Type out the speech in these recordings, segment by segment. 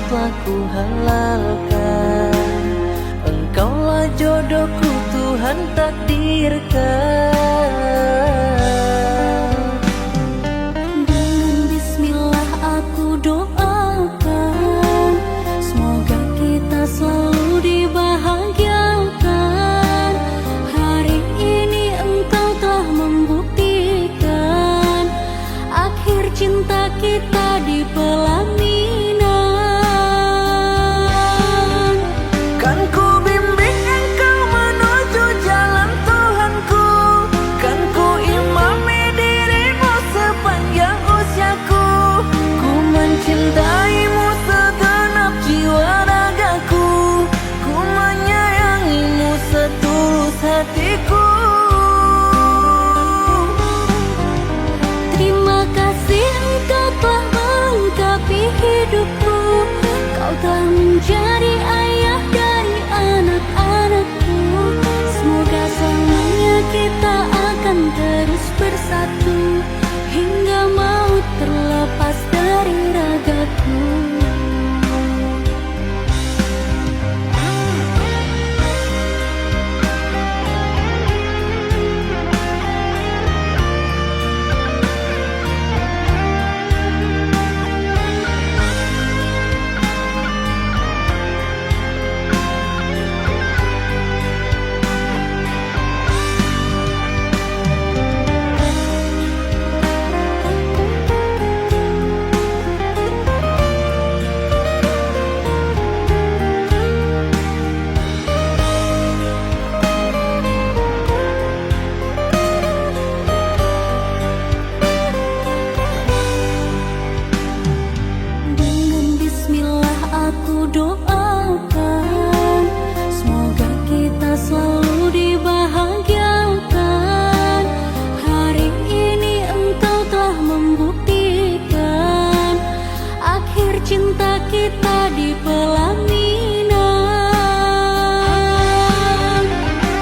telah ku halalkan. Engkaulah jodohku Tuhan takdirkan. Dengan bismillah aku doakan, semoga kita selalu dibahagiakan. Hari ini engkau telah membuktikan akhir cinta kita di pelaminan. Kan ku bimbing engkau menuju jalan Tuhanku, kan ku imami dirimu sepanjang usiaku. Ku mencintaimu segenap jiwa ragaku, ku menyayangimu setulus hatiku. Terima kasih engkau telah melengkapi hidupku, kau telah menjadi ayah dari anak-anakku. Semoga selamanya kita akan terus bersatu, hingga maut terlepas dari ragaku. Dengan bismillah aku doakan, semoga kita selalu dibahagiakan. Hari ini engkau telah membuktikan akhir cinta kita di pelaminan.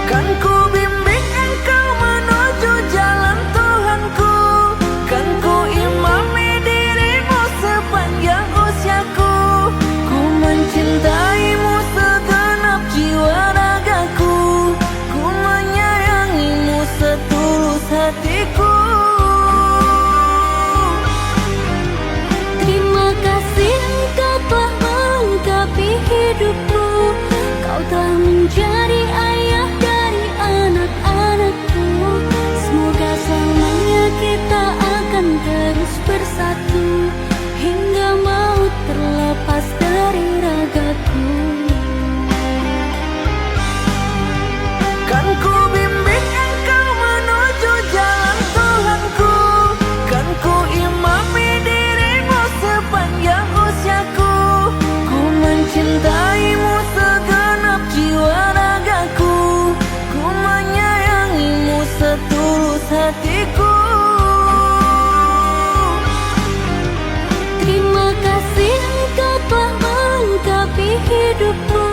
Kan ku bimbing engkau menuju jalan Tuhanku, kan ku imami dirimu sepanjang usiaku. Ku mencintaimu segenap jiwa ragaku, ku menyayangimu setulus hatiku. Terima kasih engkau telah melengkapi hidupku, kau telah menjadi ayah dari anak-anakku. Semoga selamanya kita akan terus bersatu, hingga maut terlepas dari ragaku. Kan ku bimbing engkau menuju jalan Tuhanku, kan ku imami dirimu sepanjang usiaku. Ku mencintaimu segenap jiwa ragaku, ku menyayangimu setulus hatiku. Terima kasih engkau telah melengkapi hidupku,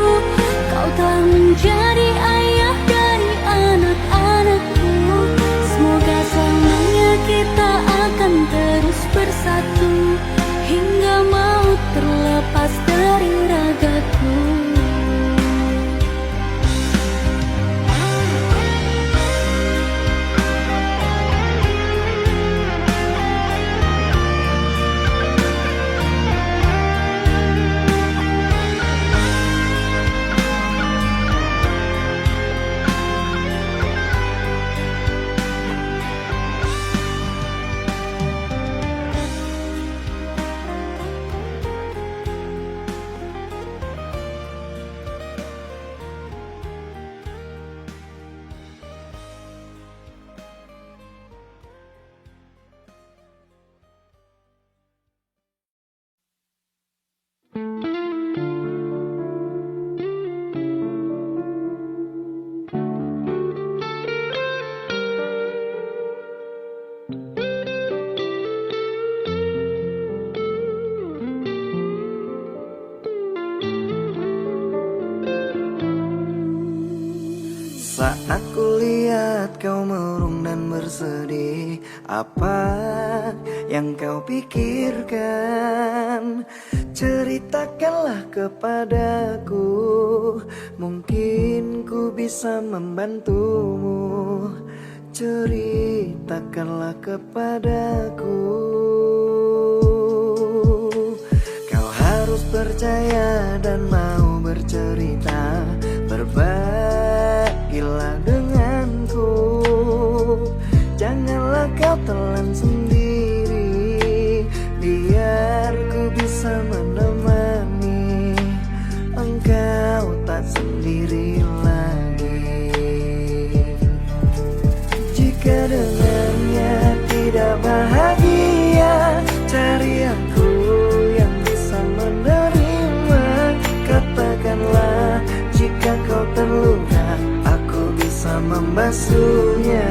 kau telah menjadi ayah dari anak-anakku. Semoga selamanya kita akan terus bersatu, hingga maut terlepas dari ragaku. Saat ku lihat kau murung dan bersedih, apa yang kau pikirkan. Ceritakanlah kepadaku, mungkin ku bisa membantumu. Ceritakanlah kepadaku. Kau harus percaya dan mau bercerita. Berbagilah denganku, janganlah kau telan sendiri. Biar ku bisa menemani engkau tak sendiri lagi. Jika dengannya tidak bahagia, cari aku yang bisa menerima. Katakanlah jika kau terluka, aku bisa membasuhnya.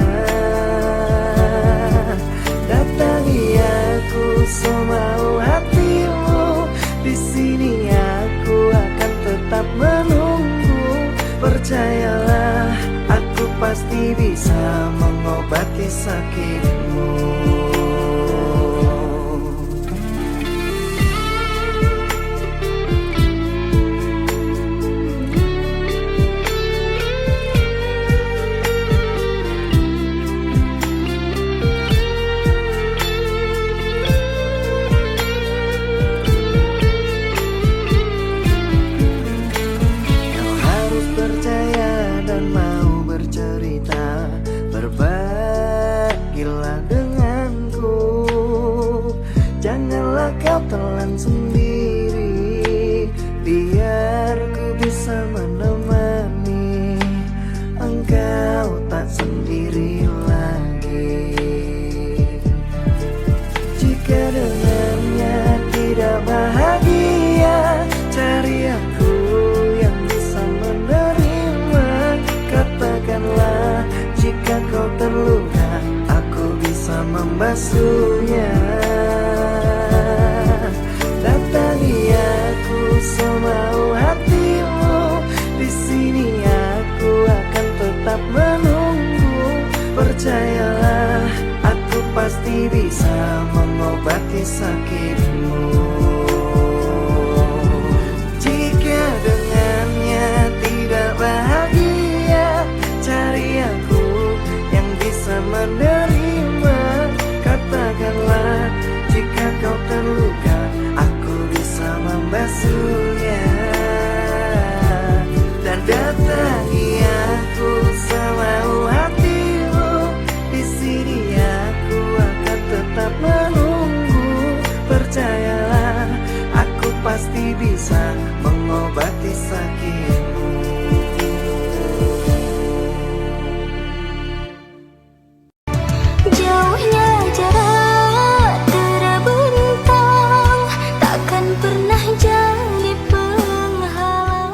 Datangi aku semau hatimu, di sini aku akan tetap menunggu. Percayalah, aku pasti bisa mengobati sakitmu. Berbagilah denganku, janganlah kau telan sendiri. Biar ku bisa menemani engkau tak sendiri lagi. Jika dengannya tidak bahagia, cari aku yang bisa menerima. Katakanlah jika kau terluka, aku bisa membasuhnya. Datangi aku semau hatimu, di sini aku akan tetap menunggu. Percayalah, aku pasti bisa mengobati sakitmu. Jika dengannya tidak bahagia, cari aku yang bisa menerima. Katakanlah jika kau terluka, aku bisa membasuhnya. Dan datangi aku semau hatimu, di sini aku akan tetap menunggu. Percayalah, aku pasti bisa mengobati sakitmu. Jauhnya jarak terbentang, takkan pernah jadi penghalang.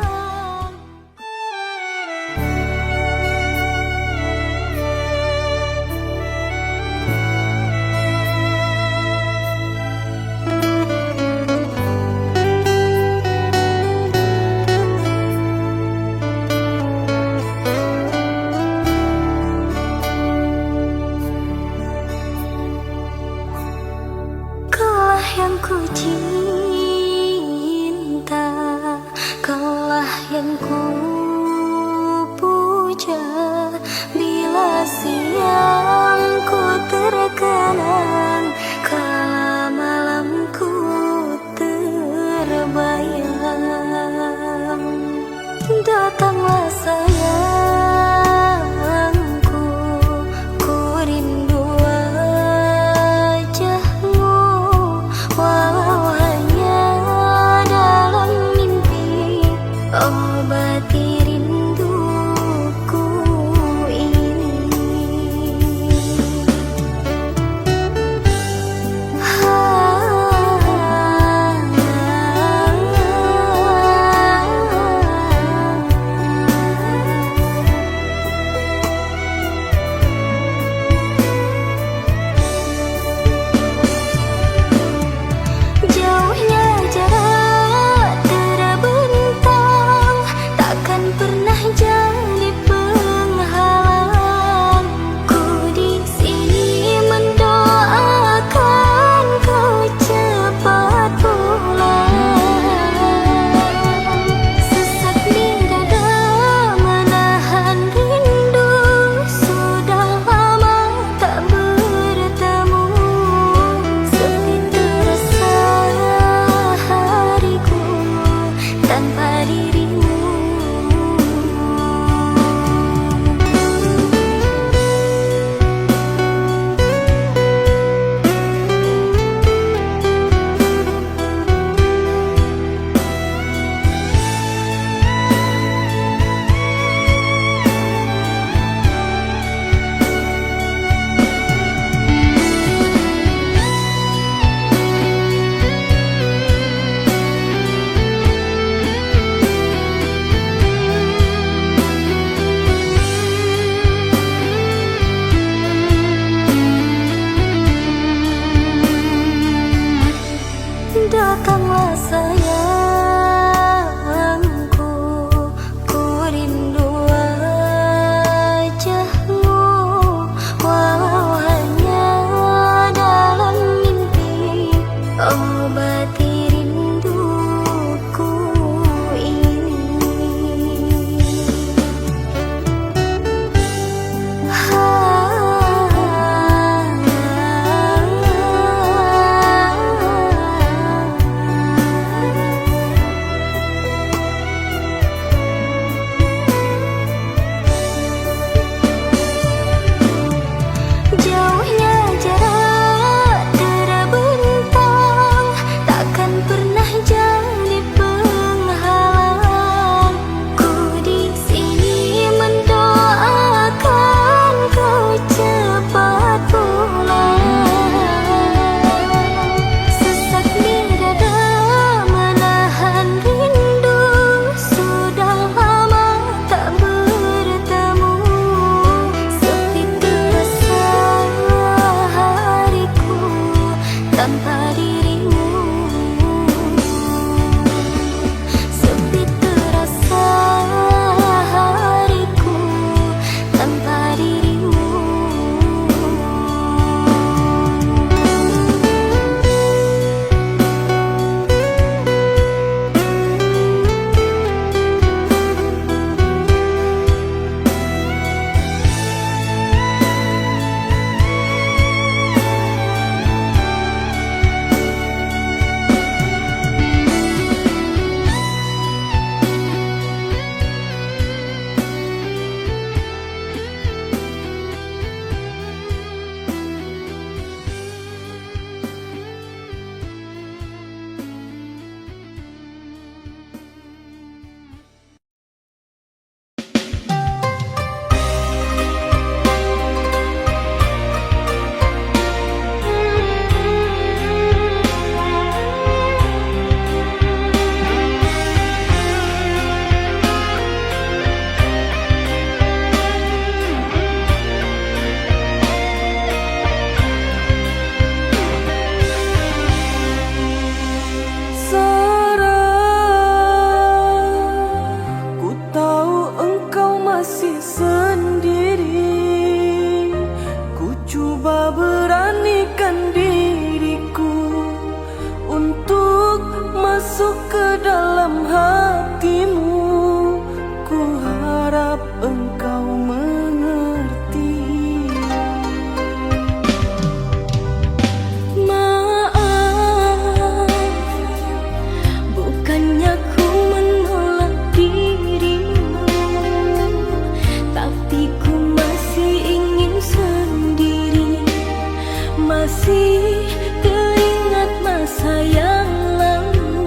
Kaulah yang ku cinta, kaulah yang ku puja. Bila siang ku terkenang, kala malamku terbayang. Datanglah sayangku, ku rindu wajahmu. Walau hanya dalam mimpi, obat sayangku, ku rindu wajahmu, walau hanya dalam mimpi. Obati rinduku ini. Jauhnya jarak terbentang takkan pernah jadi penghalang. Ku di sini mendoakan kau cepat pulang. Sesak di dada menahan rindu, sudah lama tak bertemu. Sepi terasa hariku tanpa dirimu. Sepi terasa hariku tanpa dirimu. Ku tahu engkau masih sendiri. Ku coba beranikan diriku untuk masuk ke dalam hatimu. Ku harap engkau mengerti. Maaf, bukannya ku menolak dirimu, tapi ku masih ingin sendiri. Masih teringat masa yang lalu,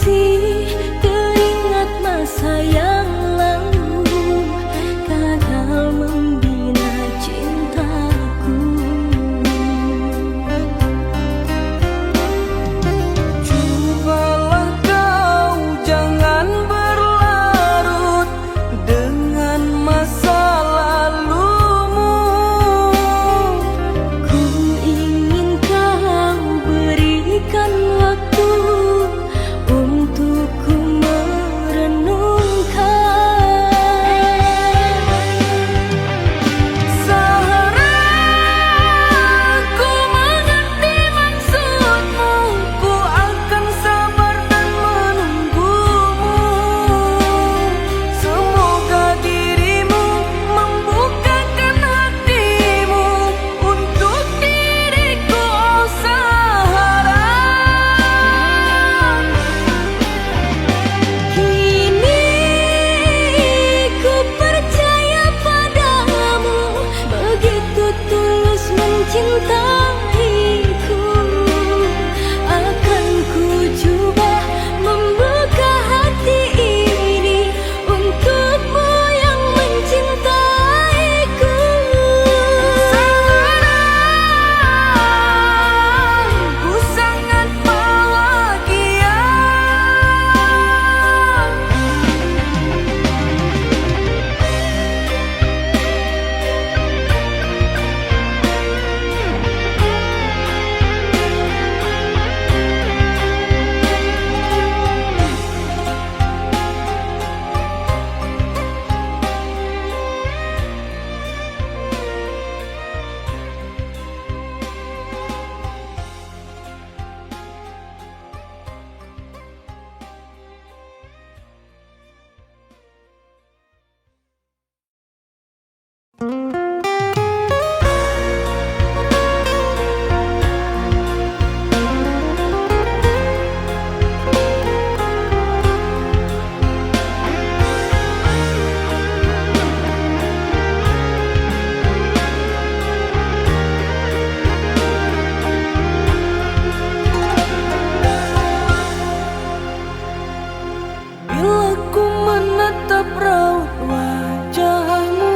masih teringat masa yang lalu, gagal membina cintaku. Cobalah kau jangan berlarut dengan masa lalumu. Ku ingin kau berikan waktu untukku merenungkan. Seharusnya ku mengerti maksudmu, ku akan sabar dan menunggumu. Semoga dirimu membukakan hatimu untuk diriku, oh Sahara. Kini ku percaya padamu, begitu tulus mencintaiku. Akan ku coba membuka hati ini untukmu yang mencintaiku. Ku sangat bahagia. Bila ku menatap raut wajahmu,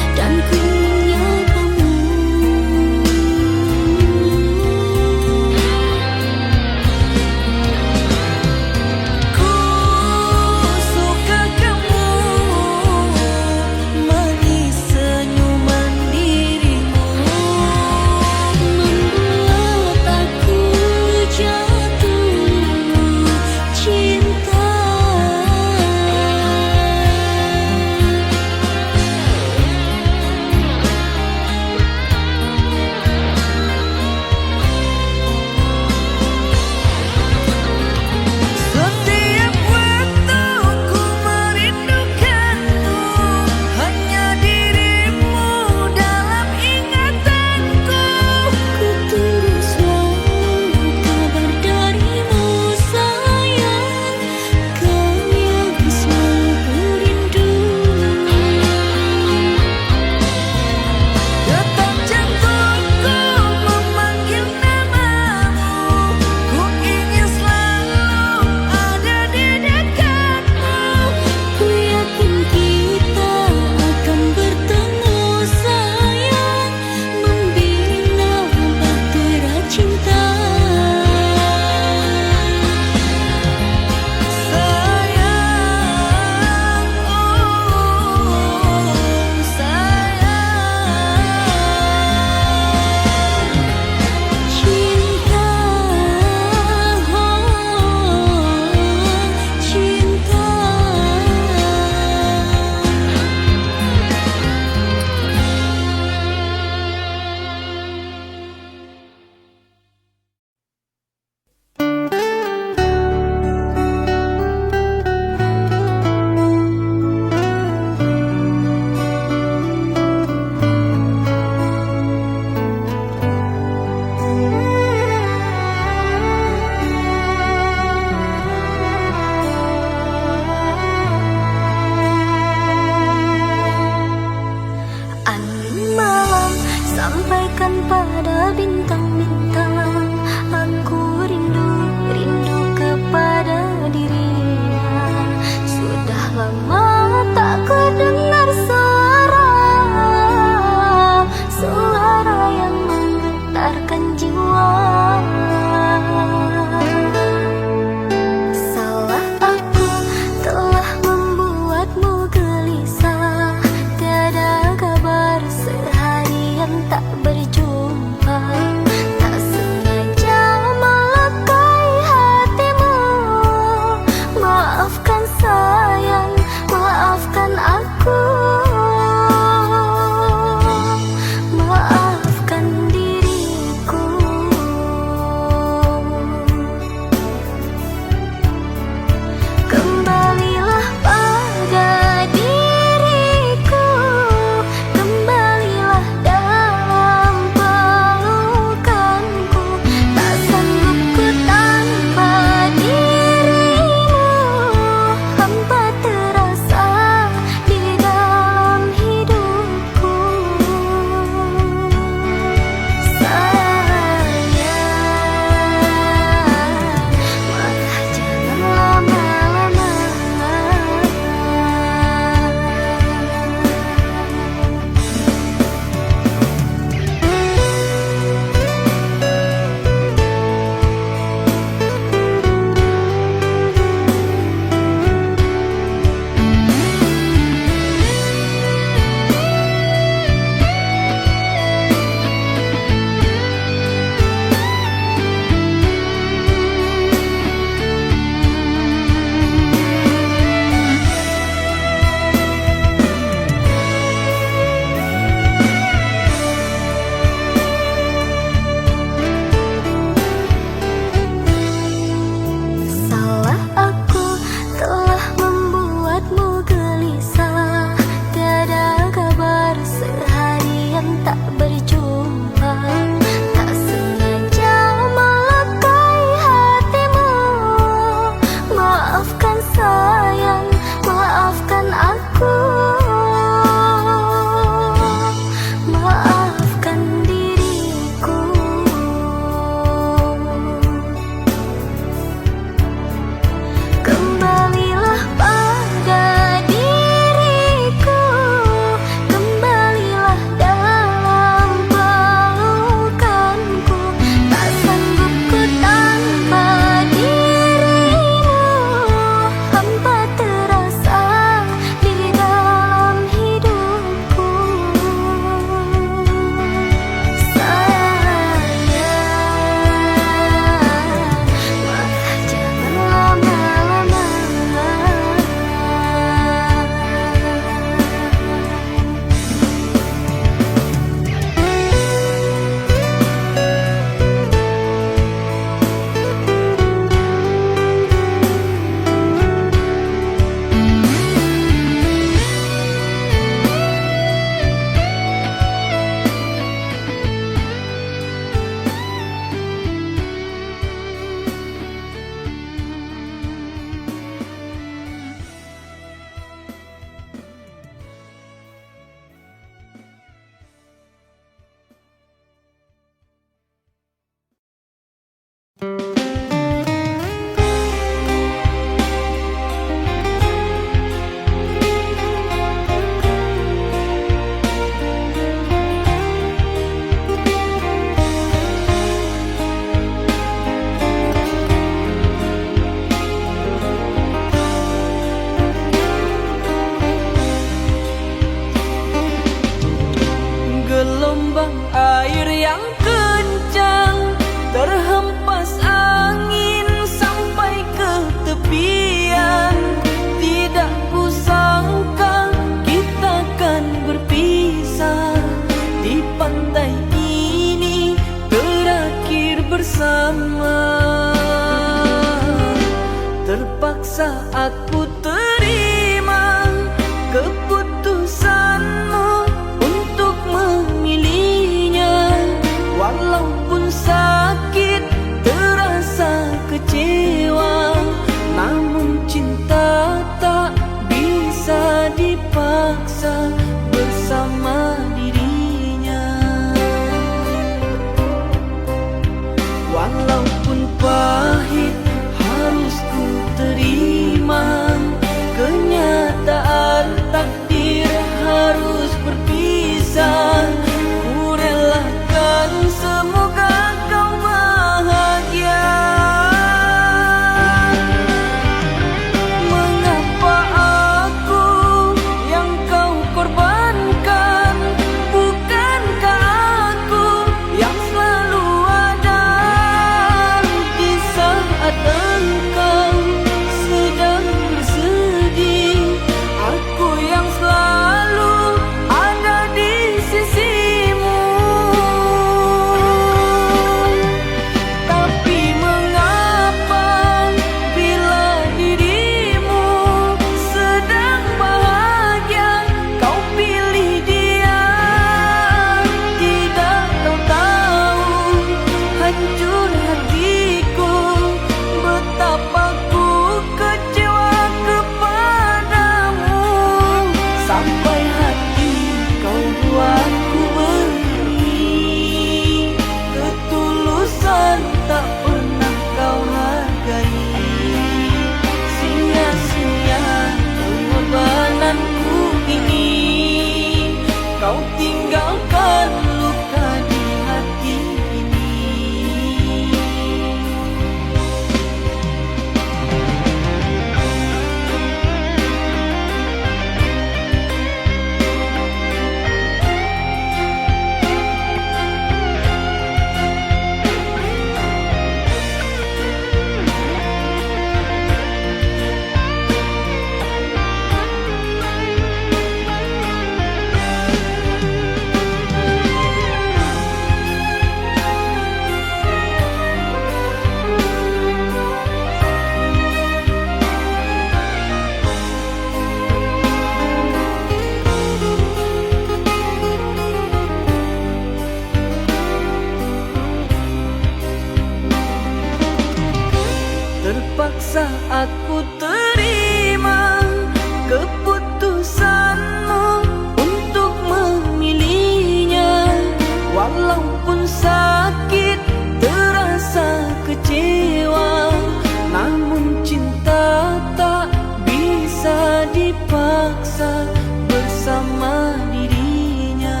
dipaksa bersama dirinya.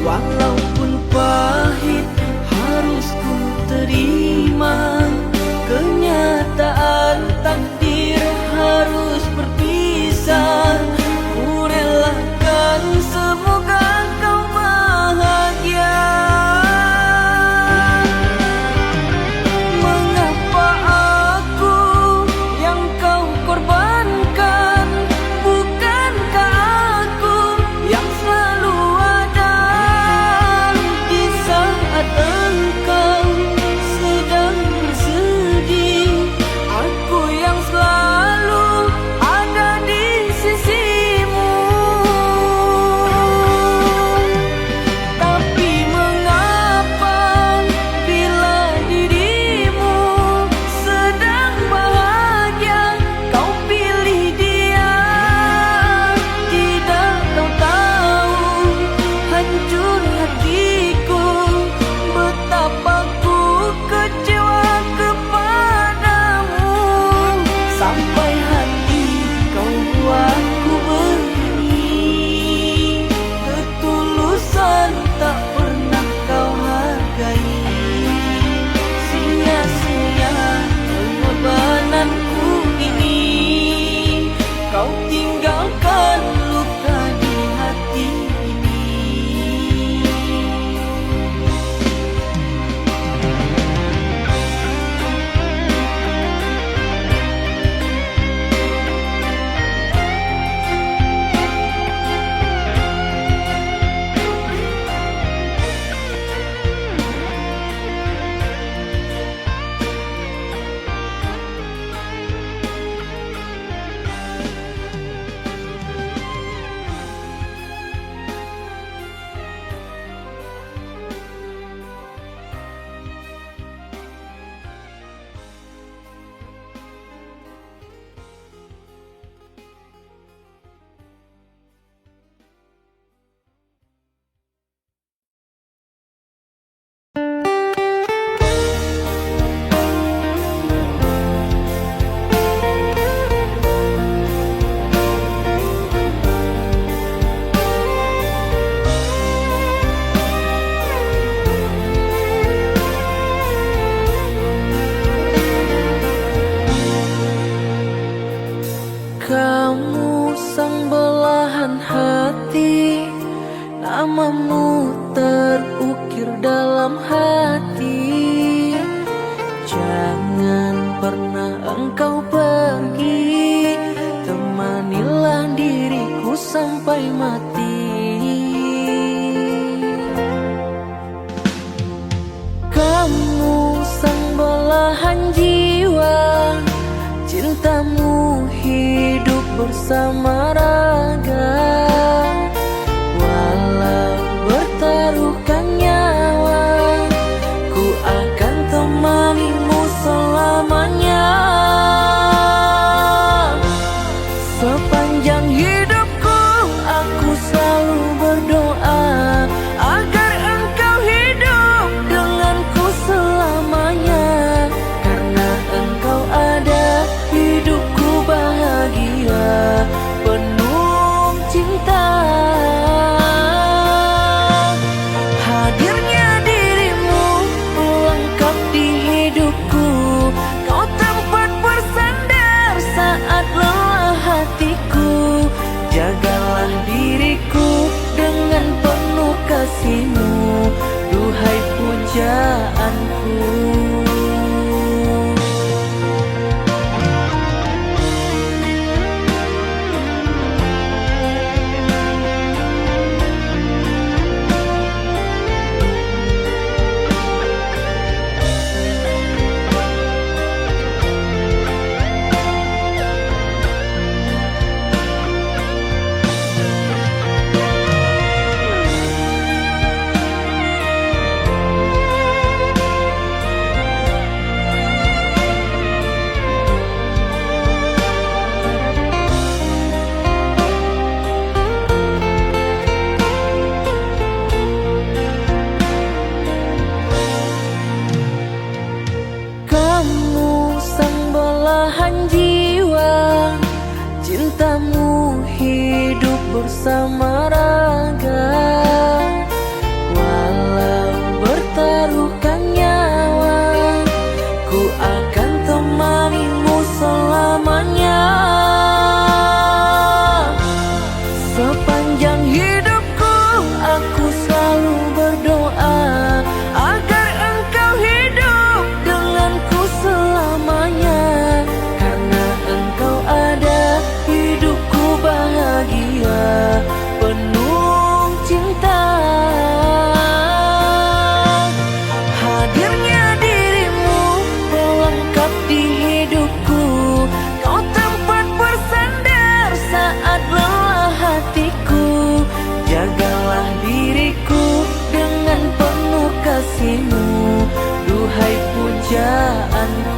Walaupun pahit harus ku terima, kenyataan takdir harus berpisah. Ku relakan semoga kau bahagia. Mengapa aku yang kau korbankan? Bukankah aku yang selalu ada di saat engkau sedang bersedih? Aku yang selalu ada di sisimu. Tapi mengapa bila dirimu sedang bahagia kau pilih dia? Tidak kau tahu hancur hatiku, betapa ku kecewa kepadamu. Sampai hati kau buat ku berdiri, ketulusan tak pernah kau hargai. Sia-sia pengorbananku ini, kau tinggalkan luka di hati ini. Kamu sang belahan hati, namamu terukir dalam hati. Jangan pernah engkau pergi, temanilah diriku sampai mati. Kamu sang belahan jiwa, cintamu hidup bersama raga. Walau bertaruhkan nyawa, ku akan temanimu selamanya. Sepanjang hidupku aku selalu berdoa agar engkau hidup denganku selamanya. Karena engkau ada, hidupku bahagia, penuh cintamu hidup bersama raga. Walau bertaruhkan nyawa, ku akan temanimu selamanya. Sepanjang hidupku aku selalu berdoa agar engkau hidup denganku selamanya. Karena engkau ada, hidupku bahagia penuh cinta. Hadirnya dirimu pelengkap di hidupku, kau tempat bersandar saat lelah hatiku. Jagalah diriku dengan penuh kasih-Mu, duhai pujaanku.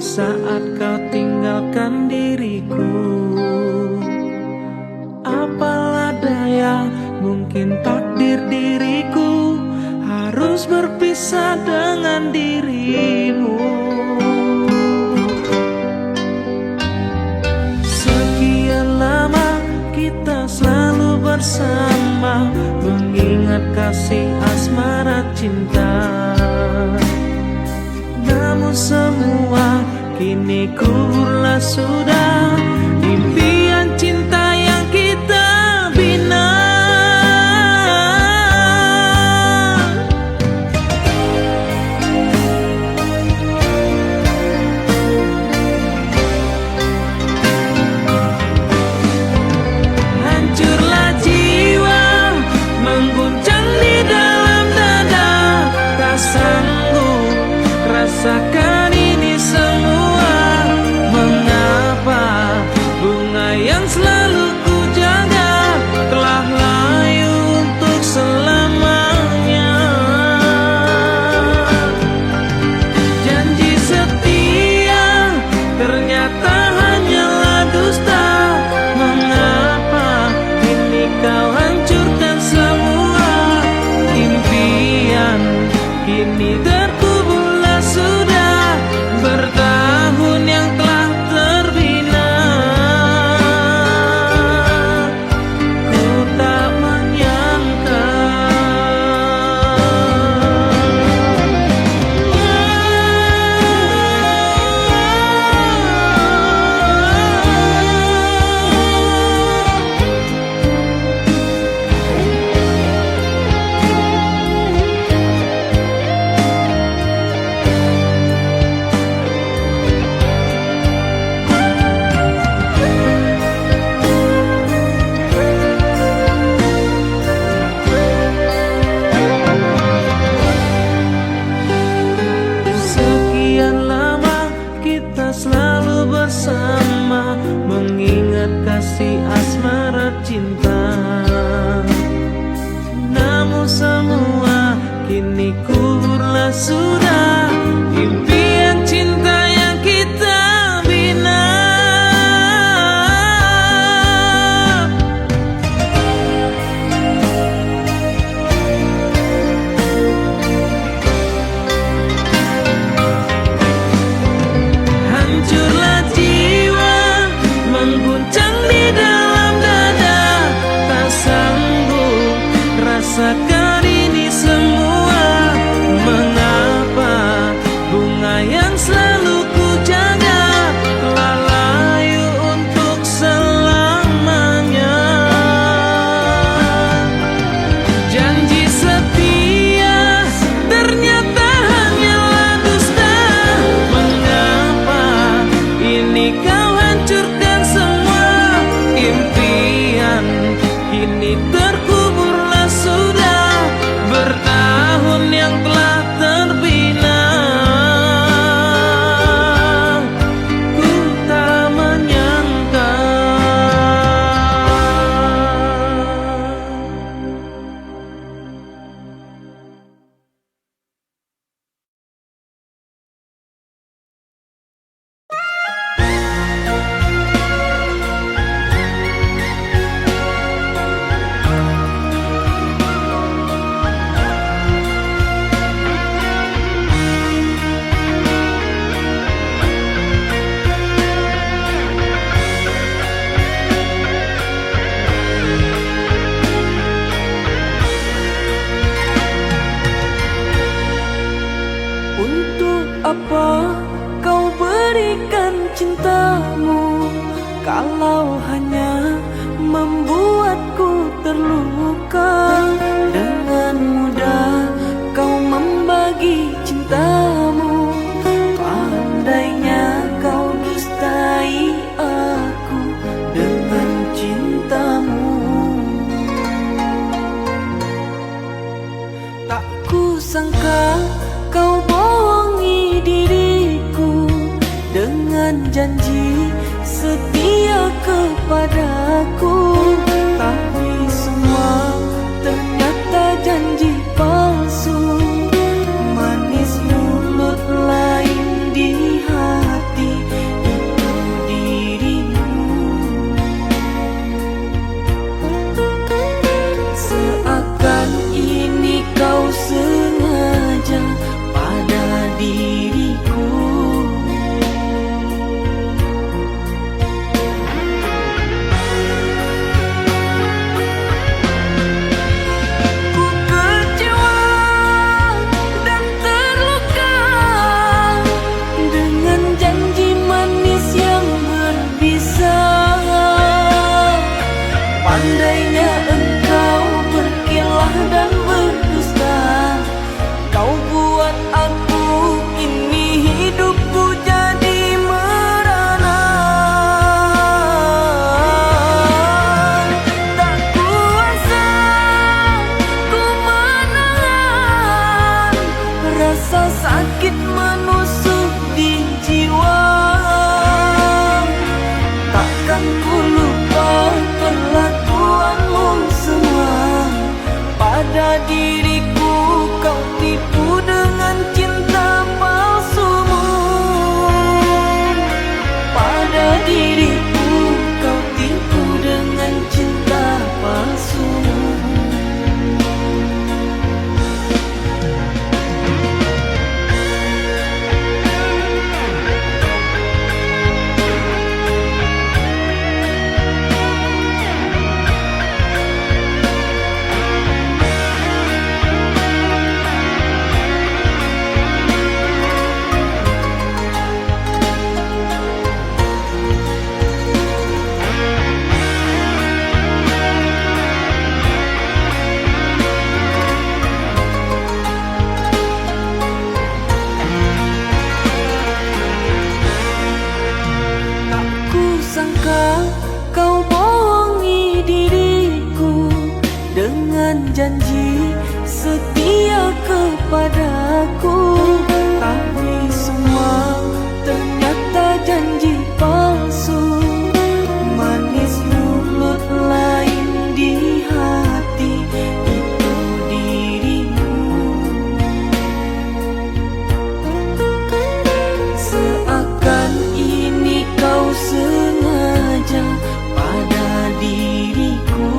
Saat kau tinggalkan diriku, apalah daya, mungkin takdir diriku harus berpisah dengan dirimu. Sekian lama kita selalu bersama, mengingat kasih asmara cinta. Namun semua kini kuburlah sudah, impian cinta yang kita bina. Hancurlah jiwa, mengguncang di dalam dada, tak sanggup rasakan ini semua. Mengapa bunga yang selalu ku jaga telah layu untuk selamanya? Janji setia ternyata hanyalah dusta. Mengapa kini kau hancurkan semua? Impian kini terkuburlah sudah, bertahun yang telah terbina. Ku tak menyangka sekian lama kita selalu bersama, mengingat kasih asmara cinta. Namun semua kini kuburlah sudah, impian cinta yang kita bina. berikan cintamu, kalau hanya membuatku terluka. Dengan mudah kau membagi cintamu, pandainya kau dustai aku dengan cintamu. Tak kusangka kau bohongi diriku dengan janji setia kepadaku, tapi semua ternyata janji palsu. Manis mulut lain di hati itu dirimu. Seakan ini kau sengaja pada diriku. Ku kecewa dan terluka dengan janji manis yang berbisa. Pandainya engkau berkilah dan berdusta, kau buat aku ini hidupku jadi merana. Tak kuasa ku menahan, rasa sakit menusuk di jiwa. Takkan ku lupa perlakuanmu semua pada diriku. Kau tipu dengan cinta palsumu, pada diriku kau tipu dengan cinta palsumu. Tak kusangka kau bohongi diriku dengan janji setia kepadaku, tapi semua ternyata janji palsu. Manis mulut lain di hati itu dirimu. Seakan ini kau sengaja pada diriku.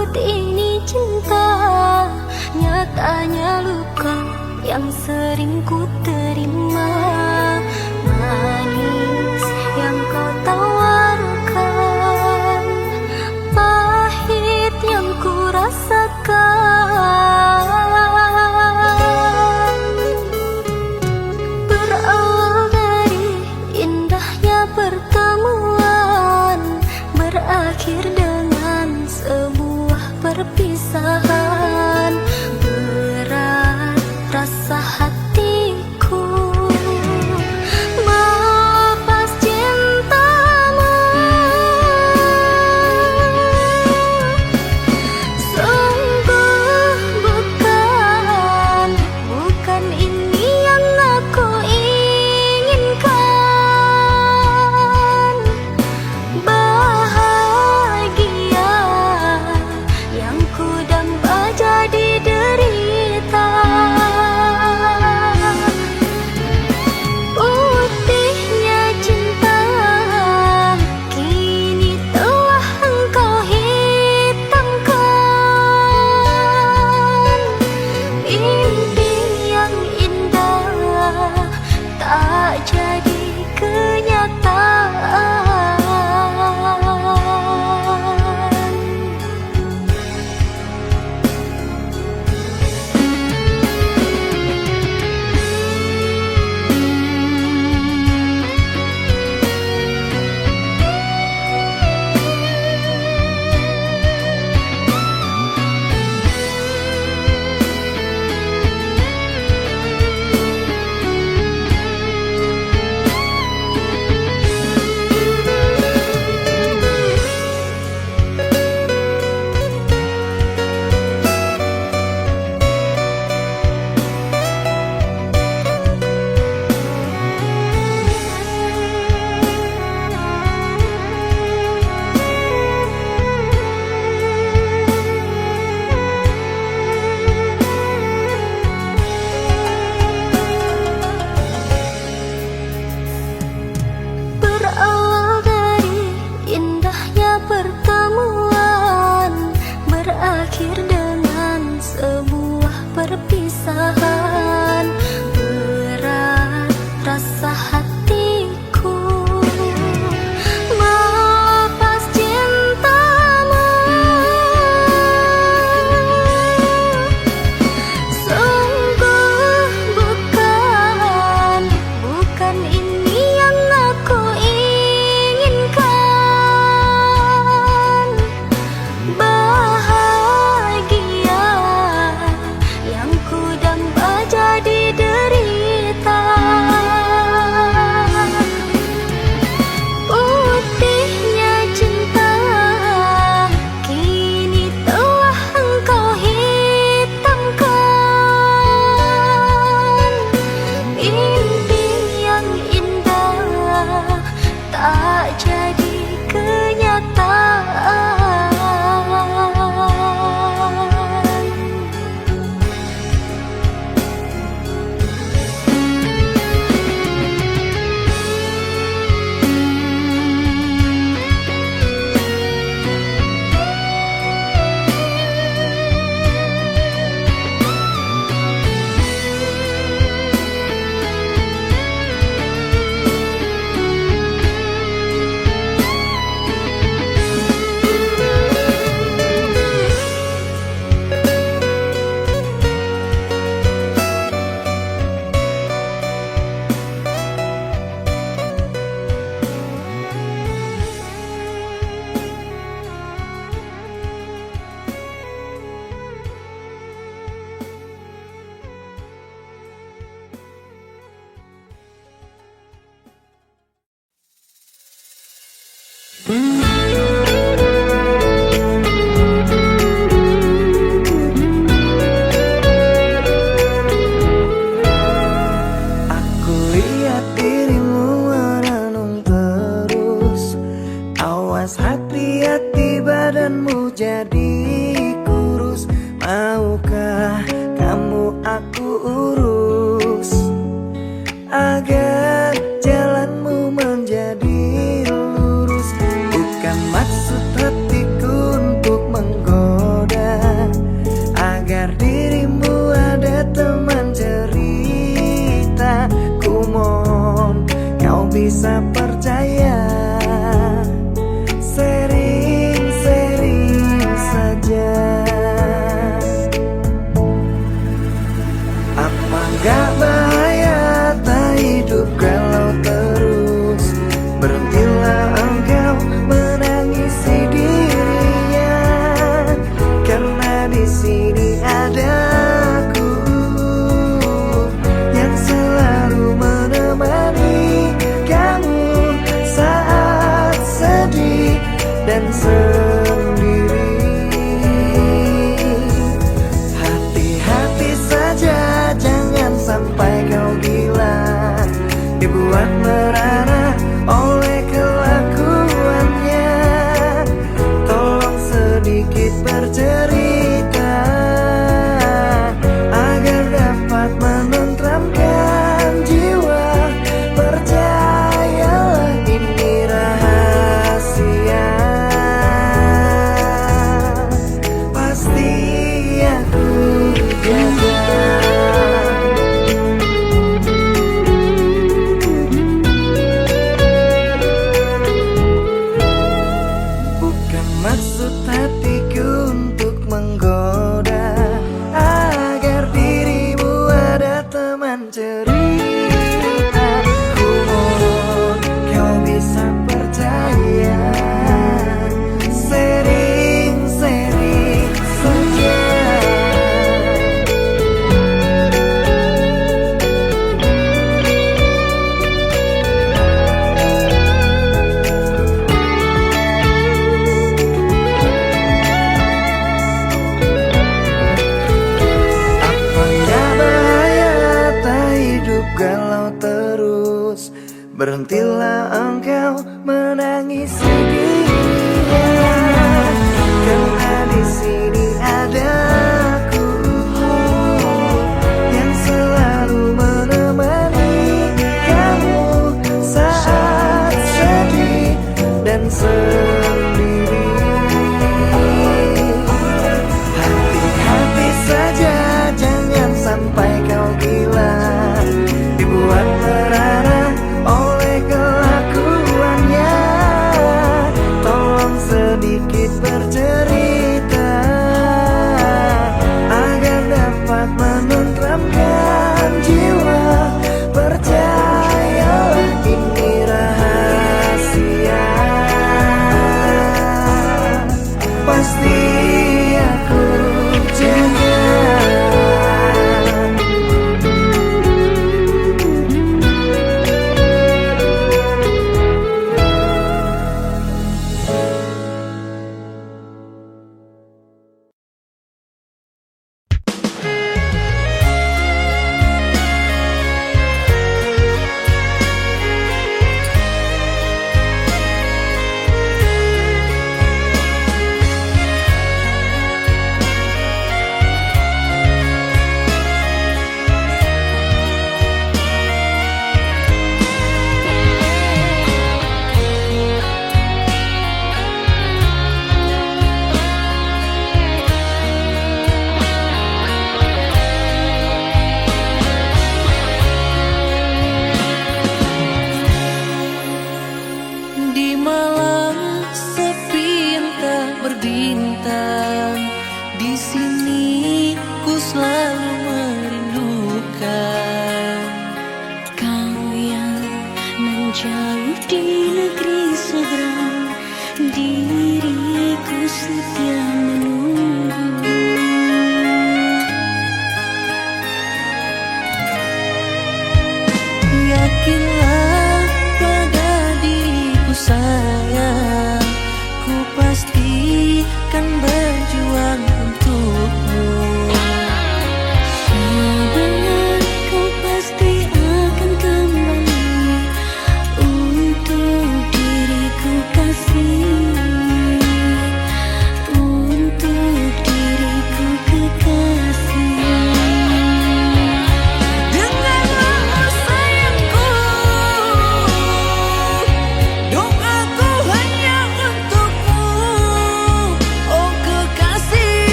maksud ini cinta, nyatanya luka yang sering ku terima. Manis yang kau tawarkan, pahit yang ku rasakan. Berawal dari indahnya pertemuan, berakhir dengan sebuah perpisahan. Berat rasa hatiku bisa percaya. Sering-sering saja. Apa gak bahaya tak hidup kalau terus? Berhentilah engkau menangisi dirinya, karena di sini ada aku yang selalu menemani kamu saat sedih dan sendiri. Hati-hati saja, jangan sampai kau gila, dibuat merana oleh kelakuannya. Tolong sedikit bercerita agar dapat menenteramkan jiwa. Percayalah ini rahasia, pasti aku jaga. Bukan maksud hatiku untuk menggoda, agar dirimu ada teman cerita. Ku mohon kau bisa percaya. Sering-sering saja. Apa gak bahaya tak hidup kalau terus? Berhentilah engkau menangisi dirinya, karena di sini ada aku yang selalu menemani kamu saat sedih dan sendiri. Hati-hati saja, jangan sampai kau gila, dibuat merana oleh kelakuannya. Tolong sedikit bercerita agar dapat menenteramkan jiwa. Percayalah ini rahasia, pasti aku jaga. Di malam sepi yang tak berbintang, di sini ku selalu merindukan Kau yang menjauh di negeri seberang, diriku setia menunggu. Yakinlah pada diriku sayang, ku pasti kan berjuang untukmu. Sabar, kau pasti akan kembali untuk diriku kasih.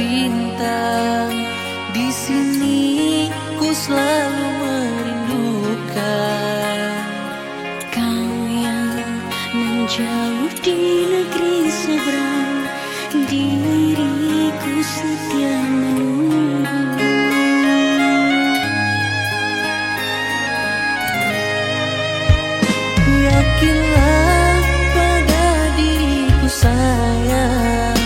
bintang. Di sini ku selalu merindukan Kau yang menjauh di negeri seberang, diriku setia menunggu. Yakinlah pada diriku sayang,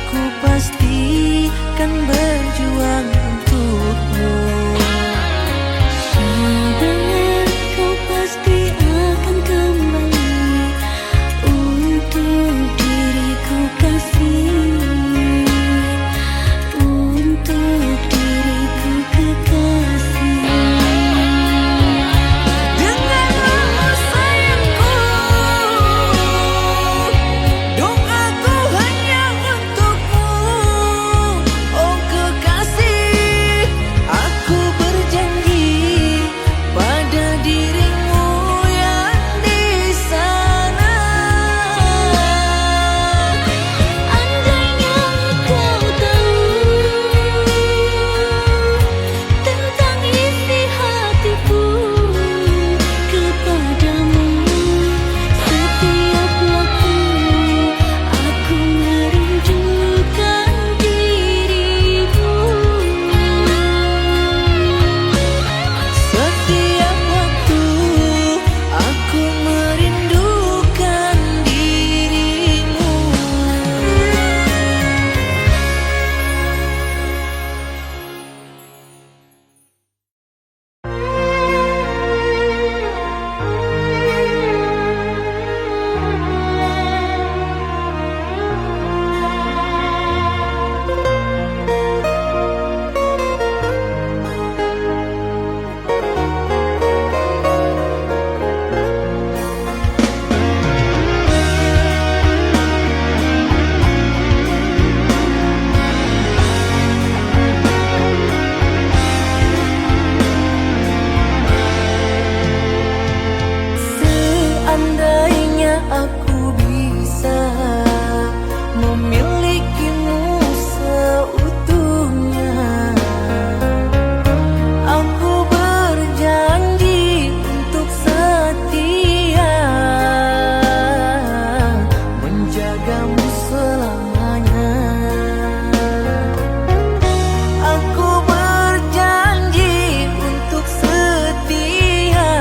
ku pastikan berjuang untukmu. Sabar, kau pasti akan kembali untuk diriku kasih, untuk diriku kekasih. Dengarlah sayangku, doaku hanya untukmu. Oh kekasih, aku berjanji pada dirimu yang di sana. Andainya kau tahu tentang isi hatiku kepadamu, setiap waktu aku merindukan dirimu. Setiap waktu aku merindukan dirimu. Seandainya aku bisa memilikimu seutuhnya, aku berjanji untuk setia menjagamu selamanya. Aku berjanji untuk setia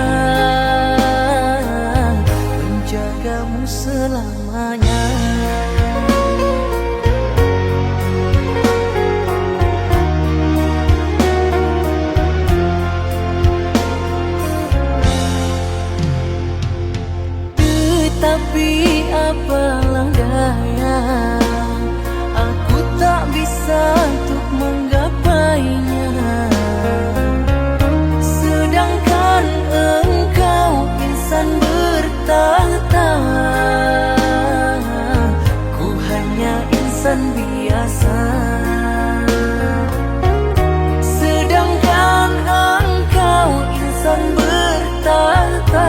menjagamu selamanya. Tetapi apalah daya, aku tak bisa untuk menggapainya. Sedangkan engkau insan bertahta, ku hanya insan biasa. Sedangkan engkau insan bertahta,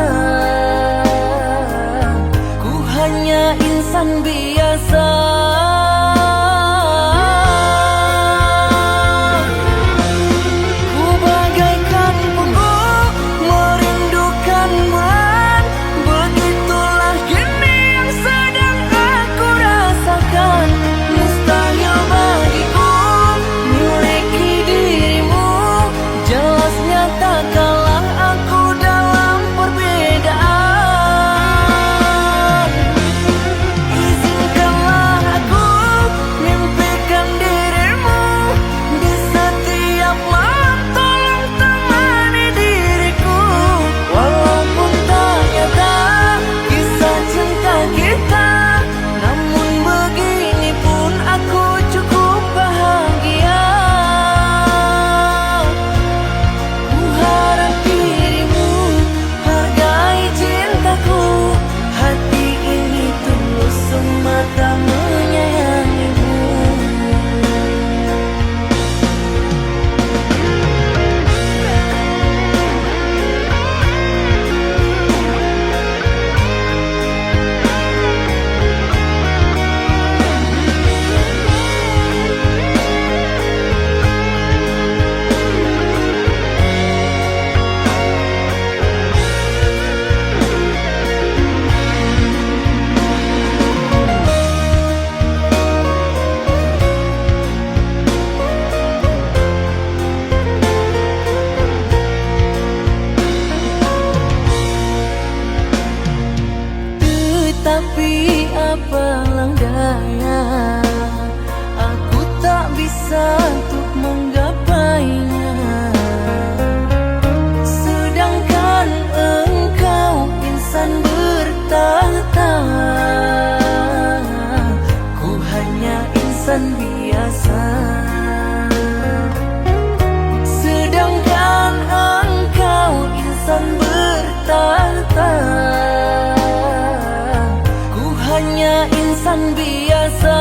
ku hanya insan biasa. Ku bagaikan pungguk merindukan bulan, begitulah kini yang sedang aku rasakan. Mustahil bagiku miliki dirimu, jelas nyata kalah aku dalam perbedaan. Izinkanlah insan biasa, sedangkan engkau insan bertata. Ku hanya insan biasa.